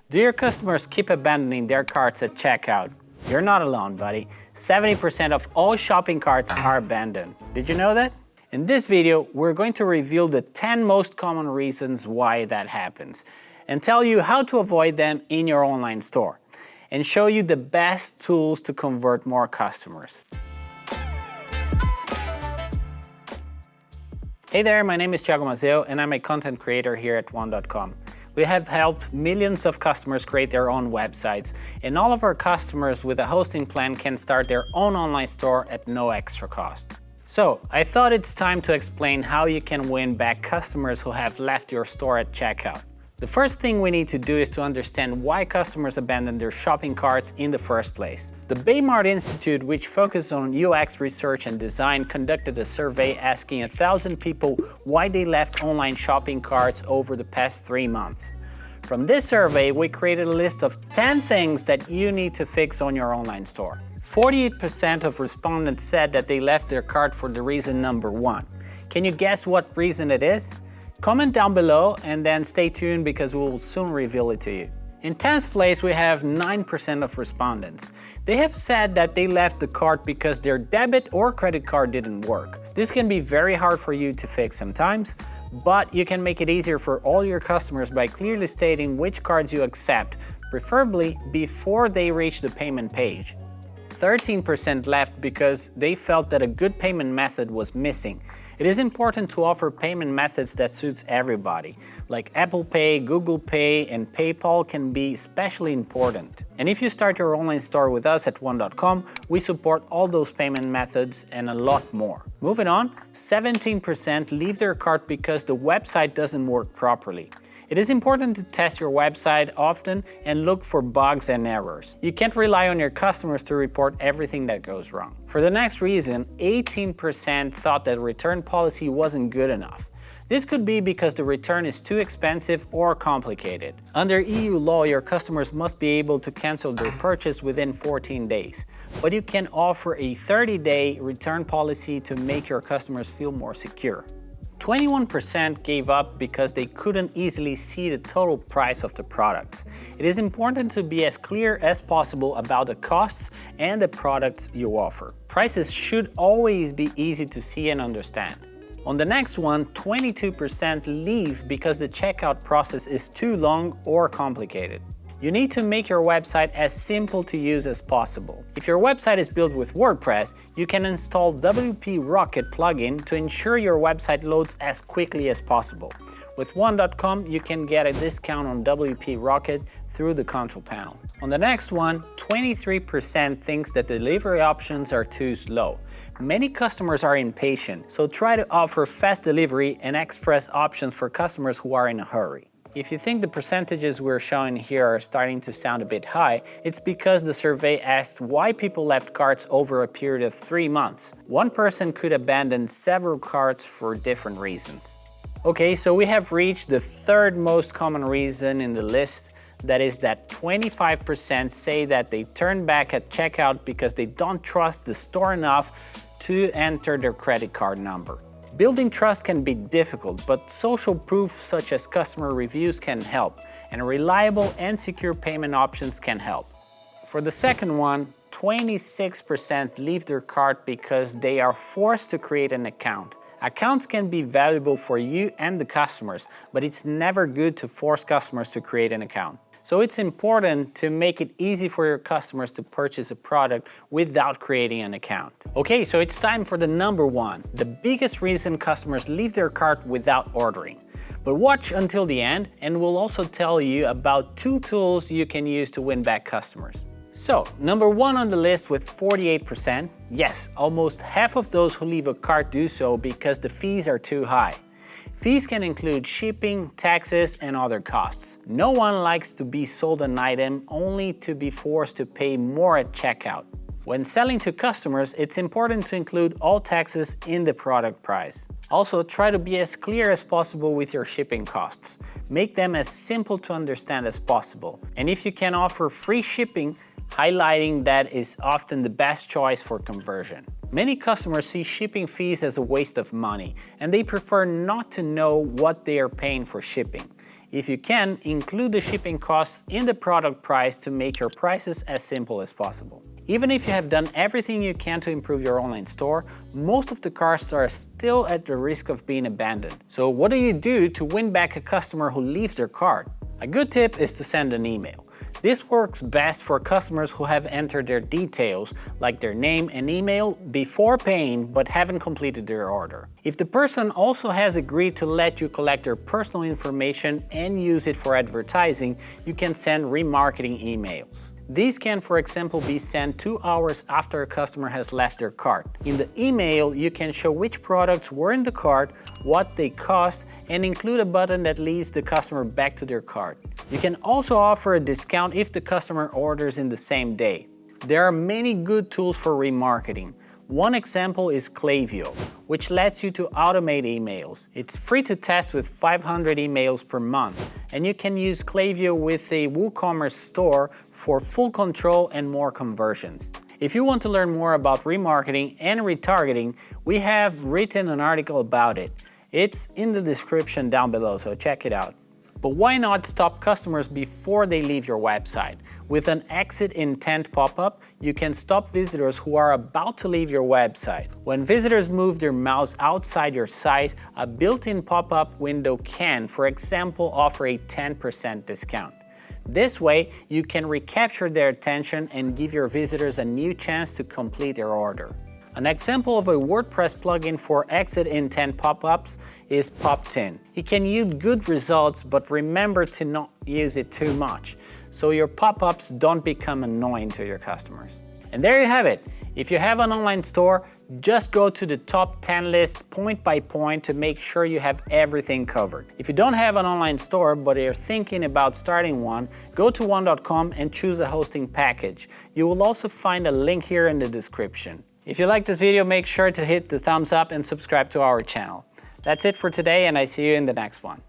Do your customers keep abandoning their carts at checkout? You're not alone, buddy. 70% of all shopping carts are abandoned. Did you know that? In this video, we're going to reveal the 10 most common reasons why that happens and tell you how to avoid them in your online store and show you the best tools to convert more customers. Hey there, my name is Thiago Mazeo and I'm a content creator here at One.com. We have helped millions of customers create their own websites, and all of our customers with a hosting plan can start their own online store at no extra cost. So, I thought it's time to explain how you can win back customers who have left your store at checkout. The first thing we need to do is to understand why customers abandon their shopping carts in the first place. The Baymart Institute, which focuses on UX research and design, conducted a survey asking 1,000 people why they left online shopping carts over the past 3 months. From this survey, we created a list of 10 things that you need to fix on your online store. 48% of respondents said that they left their cart for the reason number 1. Can you guess what reason it is? Comment down below and then stay tuned because we will soon reveal it to you. In 10th place, we have 9% of respondents. They have said that they left the cart because their debit or credit card didn't work. This can be very hard for you to fix sometimes, but you can make it easier for all your customers by clearly stating which cards you accept, preferably before they reach the payment page. 13% left because they felt that a good payment method was missing. It is important to offer payment methods that suits everybody, like Apple Pay, Google Pay, and PayPal can be especially important. And if you start your online store with us at One.com, we support all those payment methods and a lot more. Moving on, 17% leave their cart because the website doesn't work properly. It is important to test your website often and look for bugs and errors. You can't rely on your customers to report everything that goes wrong. For the next reason, 18% thought that return policy wasn't good enough. This could be because the return is too expensive or complicated. Under EU law, your customers must be able to cancel their purchase within 14 days. But you can offer a 30-day return policy to make your customers feel more secure. 21% gave up because they couldn't easily see the total price of the products. It is important to be as clear as possible about the costs and the products you offer. Prices should always be easy to see and understand. On the next one, 22% leave because the checkout process is too long or complicated. You need to make your website as simple to use as possible. If your website is built with WordPress, you can install WP Rocket plugin to ensure your website loads as quickly as possible. With One.com, you can get a discount on WP Rocket through the control panel. On the next one, 23% thinks that delivery options are too slow. Many customers are impatient, so try to offer fast delivery and express options for customers who are in a hurry. If you think the percentages we're showing here are starting to sound a bit high, it's because the survey asked why people left carts over a period of 3 months. One person could abandon several carts for different reasons. Okay, so we have reached the third most common reason in the list. That is that 25% say that they turn back at checkout because they don't trust the store enough to enter their credit card number. Building trust can be difficult, but social proof such as customer reviews can help, and reliable and secure payment options can help. For the second one, 26% leave their cart because they are forced to create an account. Accounts can be valuable for you and the customers, but it's never good to force customers to create an account. So it's important to make it easy for your customers to purchase a product without creating an account. Okay, so it's time for the number 1, the biggest reason customers leave their cart without ordering. But watch until the end and we'll also tell you about 2 tools you can use to win back customers. So, number 1 on the list with 48%, yes, almost half of those who leave a cart do so because the fees are too high. Fees can include shipping, taxes, and other costs. No one likes to be sold an item only to be forced to pay more at checkout. When selling to customers, it's important to include all taxes in the product price. Also, try to be as clear as possible with your shipping costs. Make them as simple to understand as possible. And if you can offer free shipping, highlighting that is often the best choice for conversion. Many customers see shipping fees as a waste of money, and they prefer not to know what they are paying for shipping. If you can, include the shipping costs in the product price to make your prices as simple as possible. Even if you have done everything you can to improve your online store, most of the carts are still at the risk of being abandoned. So what do you do to win back a customer who leaves their cart? A good tip is to send an email. This works best for customers who have entered their details, like their name and email, before paying but haven't completed their order. If the person also has agreed to let you collect their personal information and use it for advertising, you can send remarketing emails. These can, for example, be sent 2 hours after a customer has left their cart. In the email, you can show which products were in the cart, what they cost, and include a button that leads the customer back to their cart. You can also offer a discount if the customer orders in the same day. There are many good tools for remarketing. One example is Klaviyo, which lets you to automate emails. It's free to test with 500 emails per month, and you can use Klaviyo with a WooCommerce store for full control and more conversions. If you want to learn more about remarketing and retargeting, we have written an article about it. It's in the description down below, so check it out. But why not stop customers before they leave your website? With an exit intent pop-up, you can stop visitors who are about to leave your website. When visitors move their mouse outside your site, a built-in pop-up window can, for example, offer a 10% discount. This way, you can recapture their attention and give your visitors a new chance to complete their order. An example of a WordPress plugin for exit intent pop-ups is Pop-tin. It can yield good results, but remember to not use it too much, so your pop-ups don't become annoying to your customers. And there you have it. If you have an online store, just go to the top 10 list point by point to make sure you have everything covered. If you don't have an online store but you're thinking about starting one, go to One.com and choose a hosting package. You will also find a link here in the description. If you like this video, make sure to hit the thumbs up and subscribe to our channel. That's it for today, and I see you in the next one.